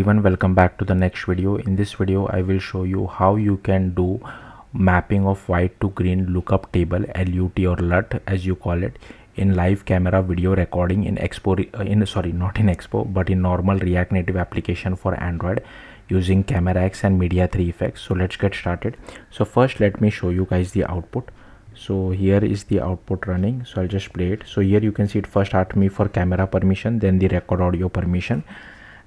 Everyone, welcome back to the next video. In this video I will show you how you can do mapping of white to green lookup table, LUT or LUT as you call it, in live camera video recording in not in Expo but in normal React Native application for Android using Camera X and Media 3 effects. So let's get started. So first let me show you guys the output. So here is the output running, so I'll just play it. So here you can see it first asked me for camera permission, then the record audio permission,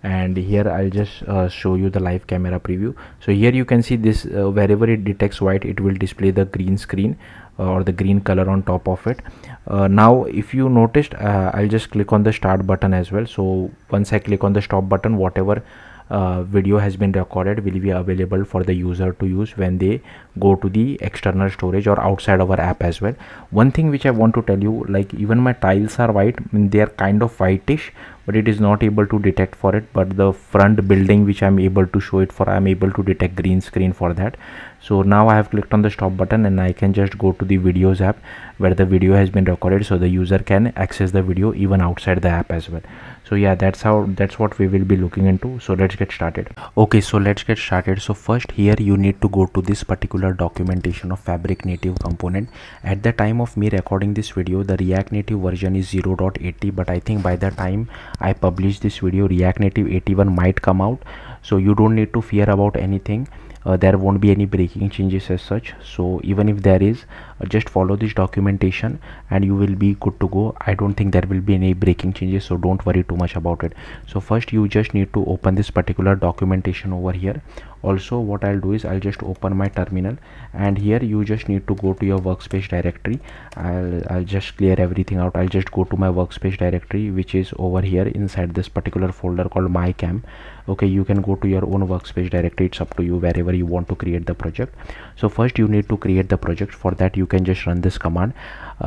and here I'll just show you the live camera preview. So here you can see this, wherever it detects white it will display the green screen or the green color on top of it. Now if you noticed, I'll just click on the start button as well. So once I click on the stop button, whatever video has been recorded will be available for the user to use when they go to the external storage or outside our app as well. One thing which I want to tell you, like even my tiles are white, they are kind of whitish, but it is not able to detect for it. But the front building which I'm able to show it for, I'm able to detect green screen for that. So now I have clicked on the stop button and I can just go to the videos app where the video has been recorded, so the user can access the video even outside the app as well. So yeah, that's what we will be looking into. So let's get started. Okay, so let's get started. So first here you need to go to this particular documentation of Fabric Native component. At the time of me recording this video, the React Native version is 0.80, but I think by the time I publish this video, React Native 81 might come out. So you don't need to fear about anything. There won't be any breaking changes as such. So even if there is, just follow this documentation and you will be good to go. I don't think there will be any breaking changes, so don't worry too much about it. So first you just need to open this particular documentation over here. Also what I'll do is I'll just open my terminal, and here you just need to go to your workspace directory. I'll just clear everything out. I'll just go to my workspace directory, which is over here inside this particular folder called mycam. Okay, you can go to your own workspace directory, it's up to you wherever you want to create the project. So first you need to create the project. For that you can just run this command.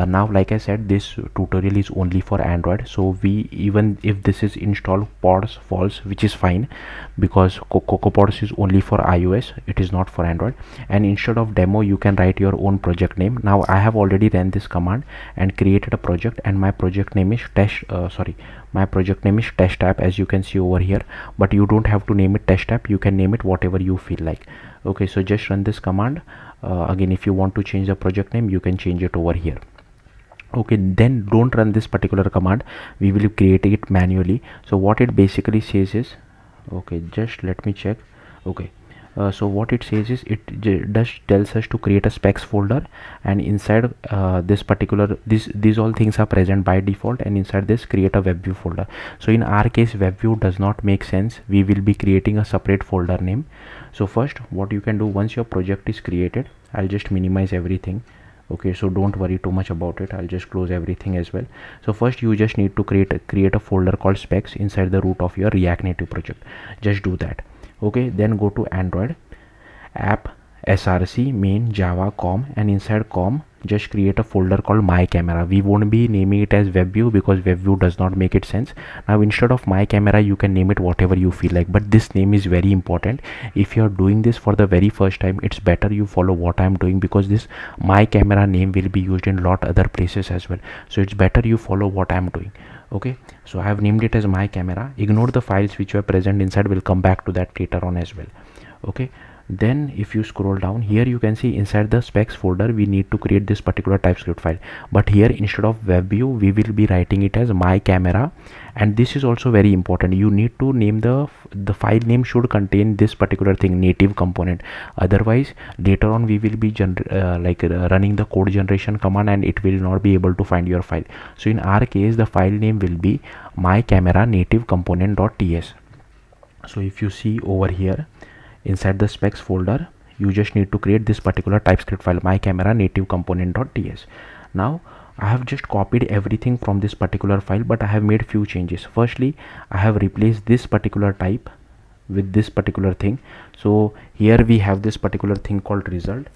Now like I said, this tutorial is only for Android, so even if this is install pods false, which is fine because CocoaPods is only for iOS, it is not for Android. And instead of demo you can write your own project name. Now I have already ran this command and created a project, and my project name is test app, as you can see over here. But you don't have to name it test app, you can name it whatever you feel like. Okay, so just run this command. Again, if you want to change the project name, you can change it over here. Okay, then don't run this particular command, we will create it manually. So what it basically says is, okay, just let me check. Okay, so what it says is just tells us to create a specs folder, and inside this particular these all things are present by default, and inside this create a web view folder. So in our case web view does not make sense, we will be creating a separate folder name. So first what you can do, once your project is created, I'll just minimize everything. Okay, so don't worry too much about it, I'll just close everything as well. So first you just need to create a folder called specs inside the root of your React Native project. Just do that. Okay, then go to Android app src main java com, and inside com just create a folder called my camera. We won't be naming it as web view because web view does not make it sense. Now instead of my camera you can name it whatever you feel like, but this name is very important. If you're doing this for the very first time, it's better you follow what I'm doing, because this my camera name will be used in lot other places as well, so it's better you follow what I'm doing. Okay, so I have named it as my camera. Ignore the files which were present inside, we'll come back to that later on as well. Okay, then if you scroll down here, you can see inside the specs folder we need to create this particular TypeScript file, but here instead of web view we will be writing it as my camera. And this is also very important, you need to name the file name should contain this particular thing, native component. Otherwise later on we will be running the code generation command and it will not be able to find your file. So in our case the file name will be my camera native component.ts. So if you see over here inside the specs folder, you just need to create this particular TypeScript file, my camera native component.ts. Now I have just copied everything from this particular file, but I have made few changes. Firstly, I have replaced this particular type with this particular thing. So here we have this particular thing called result,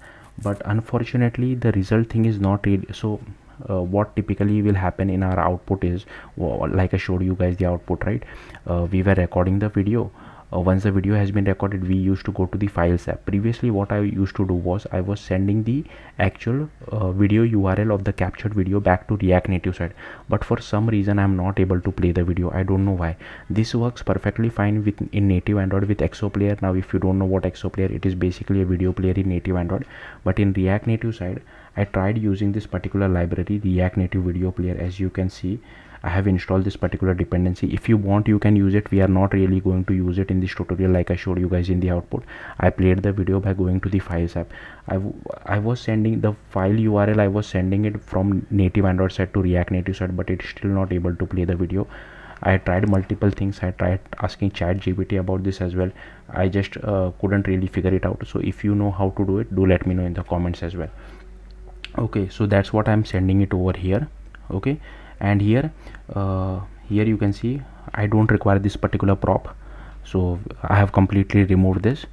but unfortunately the result thing is not really. So what typically will happen in our output is, like I showed you guys the output, right? We were recording the video. once the video has been recorded, we used to go to the files app. Previously what I used to do was I was sending the actual video URL of the captured video back to React Native side, but for some reason I'm not able to play the video. I don't know why. This works perfectly fine with in native Android with Exoplayer. Now if you don't know what Exoplayer, it is basically a video player in native Android, but in React Native side I tried using this particular library, React Native Video Player. As you can see, I have installed this particular dependency. If you want, you can use it. We are not really going to use it in this tutorial like I showed you guys in the output. I played the video by going to the files app. I was sending the file URL, I was sending it from native Android side to React Native side, but it's still not able to play the video. I tried multiple things. I tried asking ChatGPT about this as well. I just couldn't really figure it out. So if you know how to do it, do let me know in the comments as well. Okay, so that's what I'm sending it over here. Okay, and here you can see I don't require this particular prop, so I have completely removed this.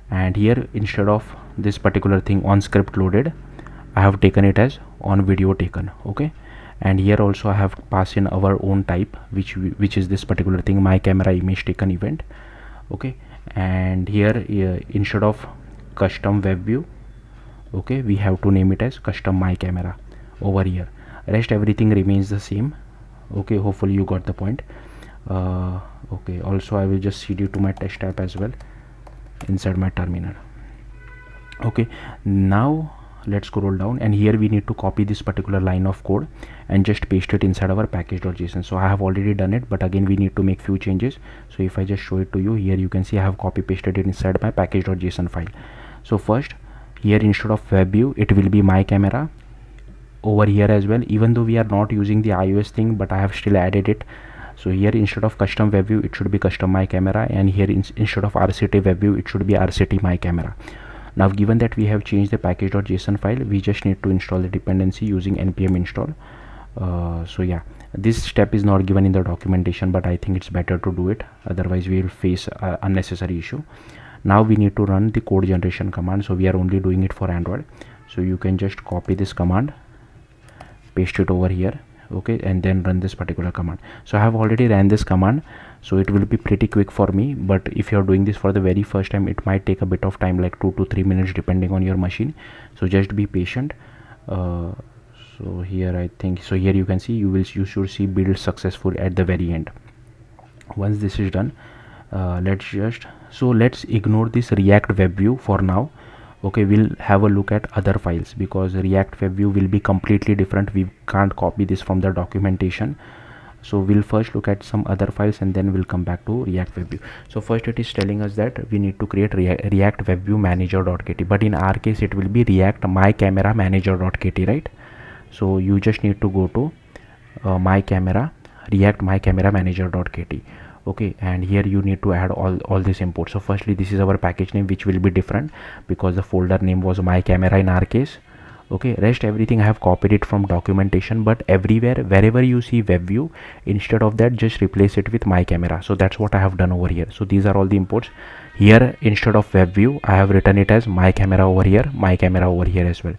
And here, instead of this particular thing on script loaded, I have taken it as on video taken. Okay, and here also I have passed in our own type, which is this particular thing, my camera image taken event. Okay, and here instead of custom web view, okay, we have to name it as custom my camera over here. Rest everything remains the same. Okay, hopefully you got the point. Okay, also I will just cd to my test app as well inside my terminal. Okay, now let's scroll down, and here we need to copy this particular line of code and just paste it inside our package.json. So I have already done it, but again we need to make few changes. So if I just show it to you, here you can see I have copy pasted it inside my package.json file. So first, here instead of web view, it will be my camera. Over here as well, even though we are not using the iOS thing, but I have still added it. So here instead of custom web view, it should be custom my camera, and here instead of RCT web view, it should be RCT my camera. Now given that we have changed the package.json file, we just need to install the dependency using npm install. So yeah, this step is not given in the documentation, but I think it's better to do it, otherwise we will face unnecessary issue. Now we need to run the code generation command. So we are only doing it for Android, so you can just copy this command, paste it over here. Okay, and then run this particular command. So I have already ran this command, so it will be pretty quick for me, but if you are doing this for the very first time, it might take a bit of time, like 2 to 3 minutes depending on your machine. So just be patient. So here I think, so here you can see you should see build successful at the very end. Once this is done, let's ignore this React web view for now. Okay, we'll have a look at other files, because React web view will be completely different. We can't copy this from the documentation. So we'll first look at some other files, and then we'll come back to React web view. So first it is telling us that we need to create React web view manager.kt, but in our case it will be React my camera manager.kt, right? So you just need to go to React my camera manager.kt. Okay, and here you need to add all this import. So firstly, this is our package name, which will be different because the folder name was my camera in our case. Okay, rest everything I have copied it from documentation, but everywhere wherever you see web view, instead of that just replace it with my camera. So that's what I have done over here. So these are all the imports. Here instead of web view, I have written it as my camera over here, my camera over here as well.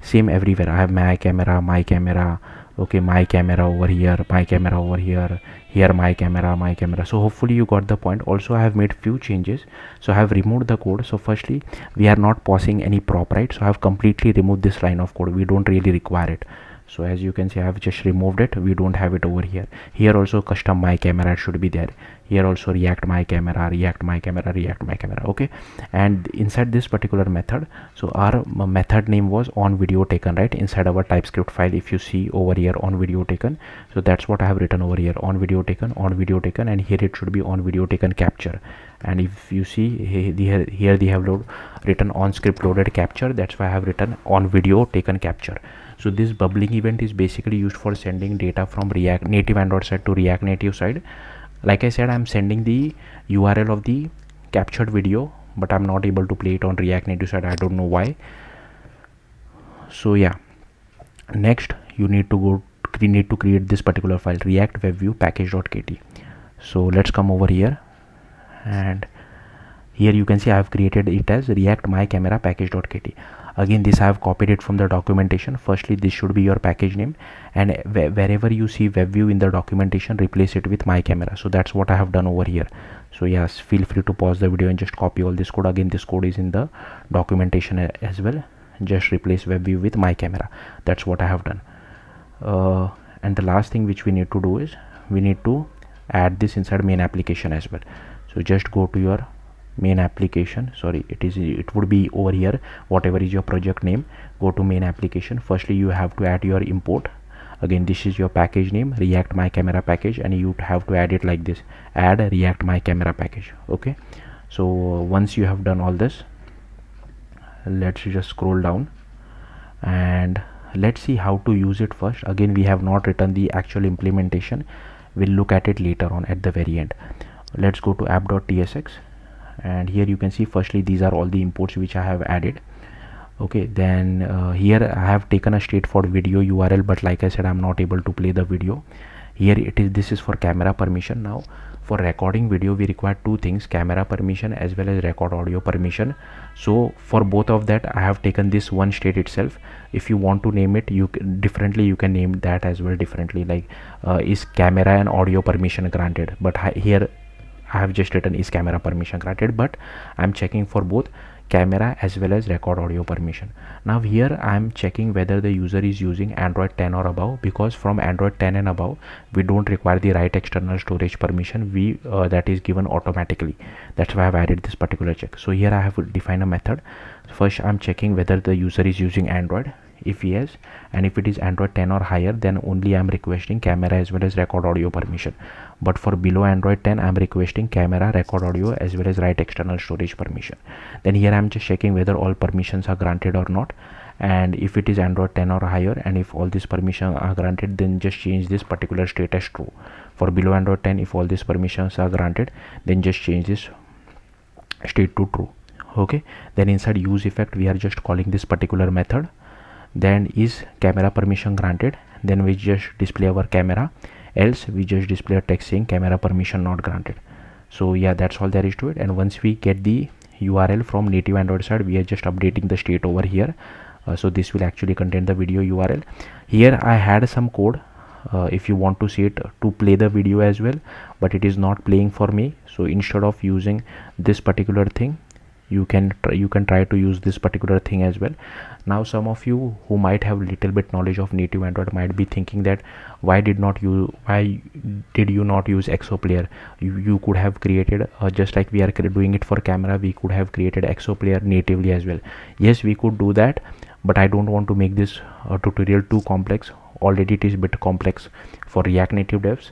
Same everywhere, I have my camera. Okay, my camera over here, my camera over here, here my camera. So hopefully you got the point. Also I have made few changes, so I have removed the code. So firstly, we are not passing any prop, right? So I have completely removed this line of code. We don't really require it. So as you can see, I have just removed it. We don't have it over here. Here also custom my camera should be there. Here also React my camera. Okay, and inside this particular method, so our method name was on video taken, right? Inside our TypeScript file, if you see over here on video taken, so that's what I have written over here, on video taken, and here it should be on video taken capture. And if you see here they have written on script loaded capture. That's why I have written on video taken capture. So this bubbling event is basically used for sending data from React native Android side to React Native side. Like I said, I'm sending the URL of the captured video, but I'm not able to play it on React Native side. I don't know why. So yeah, next you need to create this particular file, React web view package.kt. So let's come over here, and here you can see I have created it as React my camera package.kt. Again, this I have copied it from the documentation. Firstly, this should be your package name, and wherever you see web view in the documentation, replace it with my camera. So that's what I have done over here. So yes, feel free to pause the video and just copy all this code. Again, this code is in the documentation as well. Just replace web view with my camera. That's what I have done. And the last thing which we need to do is we need to add this inside main application as well. So just go to your main application. Sorry, it would be over here, whatever is your project name. Go to main application. Firstly, you have to add your import. Again, this is your package name, React My Camera package, and you have to add it like this, add React My Camera package. Okay, so once you have done all this, let's just scroll down and let's see how to use it first. Again, we have not written the actual implementation. We'll look at it later on at the very end. Let's go to app.tsx, and here you can see firstly these are all the imports which I have added. Okay, then here I have taken a straightforward video URL, but like I said, I'm not able to play the video. Here this is for camera permission. Now for recording video we require two things, camera permission as well as record audio permission. So for both of that I have taken this one state itself. If you want to name it differently, you can name that as well differently, like is camera and audio permission granted, but here I have just written is camera permission granted, but I'm checking for both camera as well as record audio permission. Now here I am checking whether the user is using Android 10 or above, because from Android 10 and above we don't require the write external storage permission. That is given automatically. That's why I've added this particular check. So here I have defined a method. First I'm checking whether the user is using Android. If yes, and if it is Android 10 or higher, then only I'm requesting camera as well as record audio permission. But for below Android 10, I'm requesting camera, record audio as well as write external storage permission. Then here I'm just checking whether all permissions are granted or not, and if it is Android 10 or higher and if all these permissions are granted, then just change this particular state as true. For below Android 10, if all these permissions are granted, then just change this state to true. Okay, then inside use effect we are just calling this particular method. Then is camera permission granted, then we just display our camera, else we just display a text saying camera permission not granted. So yeah, that's all there is to it. And once we get the URL from native Android side, we are just updating the state over here. So this will actually contain the video URL. Here I had some code, if you want to see it, to play the video as well, but it is not playing for me. So instead of using this particular thing, you can try to use this particular thing as well. Now some of you who might have little bit knowledge of native Android might be thinking that why did you not use XO player? You could have created just like we are doing it for camera, we could have created XO player natively as well. Yes, we could do that, but I don't want to make this tutorial too complex. Already it is a bit complex for React Native devs.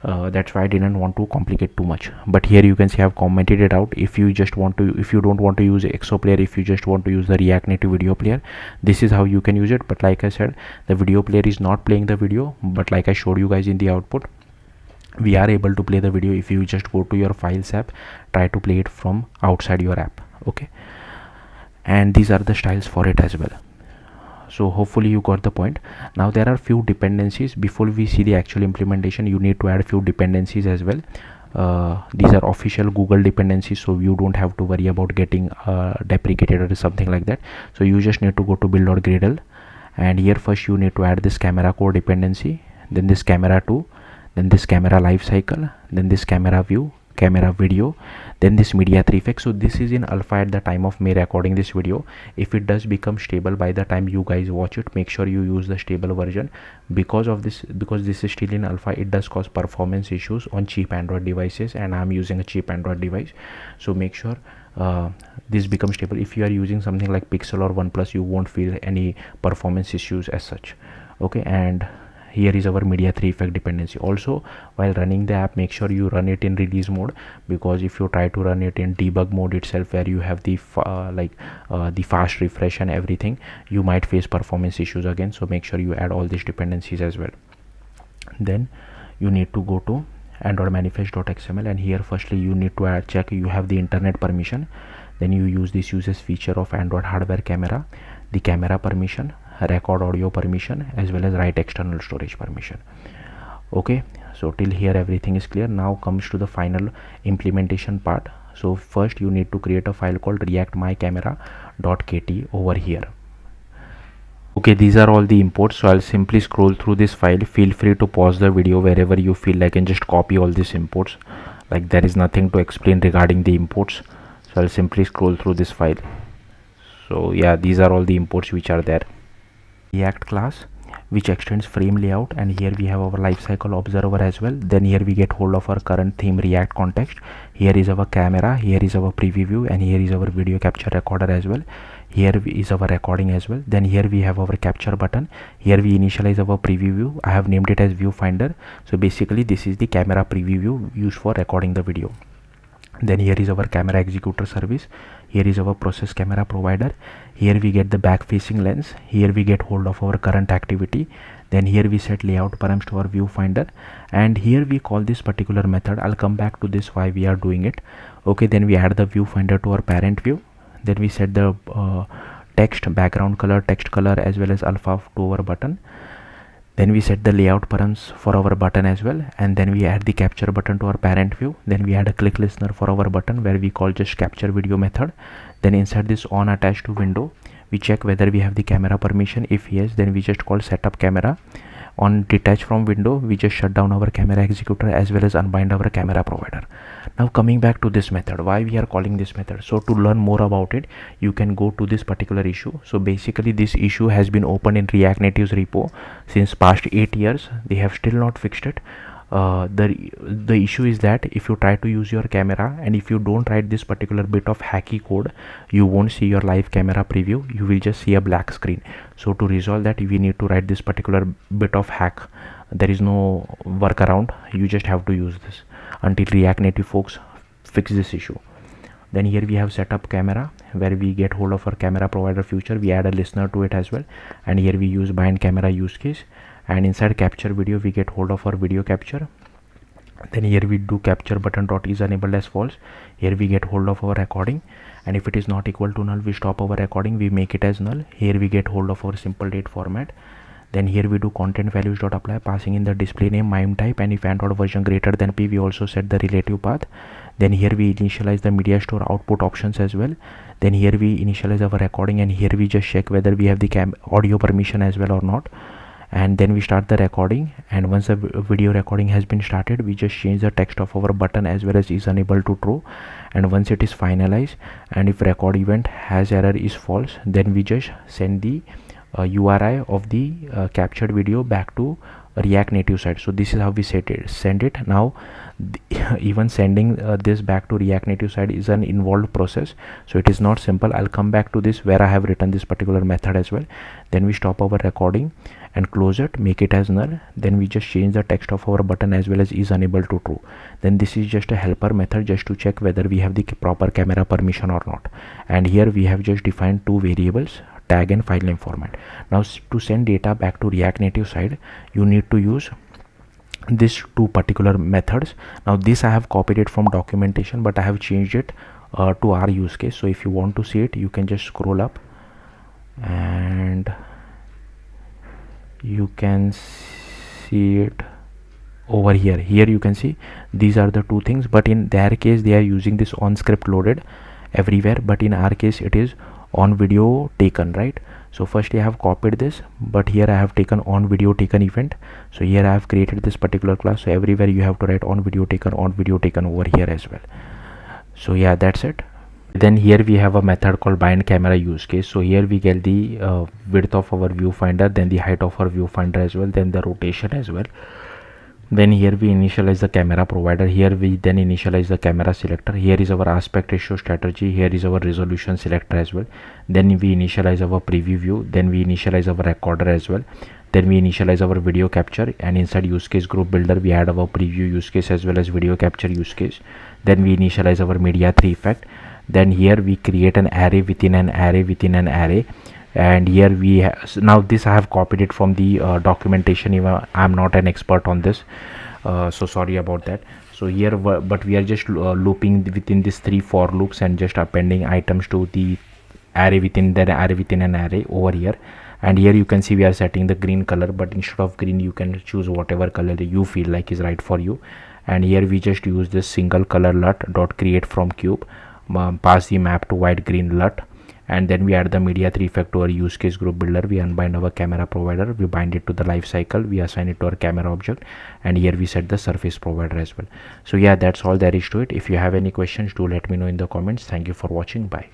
That's why I didn't want to complicate too much. But here you can see I've commented it out. If you don't want to use XO player, if you just want to use the React Native video player, this is how you can use it. But like I said, the video player is not playing the video, but like I showed you guys in the output, we are able to play the video. If you just go to your files app, try to play it from outside your app. Okay, and these are the styles for it as well. So hopefully you got the point. Now there are few dependencies. Before we see the actual implementation, you need to add few dependencies as well. These are official Google dependencies, so you don't have to worry about getting deprecated or something like that. So you just need to go to build.gradle, and here first you need to add this camera core dependency, then this camera 2, then this camera lifecycle, then this camera view, camera video, then this media 3 effect. So this is in alpha at the time of me recording this video. If it does become stable by the time you guys watch it, make sure you use the stable version. Because this is still in alpha, it does cause performance issues on cheap Android devices, and I'm using a cheap Android device. So make sure this becomes stable. If you are using something like Pixel or OnePlus, you won't feel any performance issues as such. Okay, and here is our media 3 effect dependency. Also, while running the app, make sure you run it in release mode, because if you try to run it in debug mode itself, where you have the fast refresh and everything, you might face performance issues again. So make sure you add all these dependencies as well. Then you need to go to android manifest.xml, and here firstly you need to check you have the internet permission. Then you use this uses feature of Android hardware camera, the camera permission, record audio permission, as well as write external storage permission. Okay, so till here everything is clear. Now comes to the final implementation part. So first you need to create a file called react my camera.kt over here. Okay, these are all the imports, so I'll simply scroll through this file. Feel free to pause the video wherever you feel like and just copy all these imports. Like there is nothing to explain regarding the imports, so I'll simply scroll through this file. So yeah, these are all the imports which are there. React class which extends frame layout, and here we have our lifecycle observer as well. Then here we get hold of our current theme React context. Here is our camera, here is our preview view, and here is our video capture recorder as well. Here is our recording as well. Then here we have our capture button. Here we initialize our preview view. I have named it as viewfinder. So basically this is the camera preview view used for recording the video. Then here is our camera executor service. Here is our process camera provider. Here we get the back facing lens. Here we get hold of our current activity. Then here we set layout params to our viewfinder, and here we call this particular method. I'll come back to this why we are doing it. Okay, then we add the viewfinder to our parent view. Then we set the text background color, text color as well as alpha to our button. Then we set the layout params for our button as well, and then we add the capture button to our parent view. Then we add a click listener for our button where we call just capture video method. Then inside this on attached to window, we check whether we have the camera permission. If yes, then we just call setup camera. On detach from window, we just shut down our camera executor as well as unbind our camera provider. Now coming back to this method, why we are calling this method. So to learn more about it, you can go to this particular issue. So basically this issue has been open in React Native's repo since past 8 years. They have still not fixed it. The issue is that if you try to use your camera and if you don't write this particular bit of hacky code, you won't see your live camera preview. You will just see a black screen. So to resolve that, we need to write this particular bit of hack. There is no workaround. You just have to use this until React Native folks fix this issue. Then here we have setup camera where we get hold of our camera provider feature. We add a listener to it as well, and here we use bind camera use case, and inside capture video we get hold of our video capture. Then here we do capture button dot is enabled as false. Here we get hold of our recording, and if it is not equal to null, we stop our recording, we make it as null. Here we get hold of our simple date format. Then here we do content values dot apply, passing in the display name, mime type, and if Android version greater than p, we also set the relative path. Then here we initialize the media store output options as well. Then here we initialize our recording, and here we just check whether we have the audio permission as well or not. And then we start the recording, and once the video recording has been started, we just change the text of our button as well as is unable to true. And once it is finalized, and if record event has error is false, then we just send the URI of the captured video back to React Native side. So this is how we send it. Now even sending this back to React Native side is an involved process, so it is not simple. I'll come back to this where I have written this particular method as well. Then we stop our recording and close it, make it as null. Then we just change the text of our button as well as is unable to true. Then this is just a helper method just to check whether we have the proper camera permission or not. And here we have just defined two variables, tag and file name format. Now to send data back to React Native side, you need to use these two particular methods. Now this I have copied it from documentation, but I have changed it to our use case. So if you want to see it, you can just scroll up and you can see it over here. Here you can see these are the two things, but in their case they are using this on script loaded everywhere, but in our case it is on video taken, right? So firstly I have copied this, but here I have taken on video taken event. So here I have created this particular class, so everywhere you have to write on video taken over here as well. So yeah, that's it. Then here we have a method called bind camera use case. So here we get the width of our viewfinder, then the height of our viewfinder as well, then the rotation as well. Then here we initialize the camera provider. Here we then initialize the camera selector. Here is our aspect ratio strategy. Here is our resolution selector as well. Then we initialize our preview view. Then we initialize our recorder as well. Then we initialize our video capture, and inside use case group builder we add our preview use case as well as video capture use case. Then we initialize our media 3 effect. Then here we create an array within an array within an array. And here we now this I have copied it from the documentation. Even I'm not an expert on this, so sorry about that. So here but we are just looping within these 3 for loops and just appending items to the array within the array within an array over here. And here you can see we are setting the green color, but instead of green you can choose whatever color you feel like is right for you. And here we just use this single color LUT dot create from cube, pass the map to white green LUT, and then we add the media 3 effect to our use case group builder. We unbind our camera provider, we bind it to the life cycle, we assign it to our camera object, and here we set the surface provider as well. So yeah, that's all there is to it. If you have any questions, do let me know in the comments. Thank you for watching. Bye.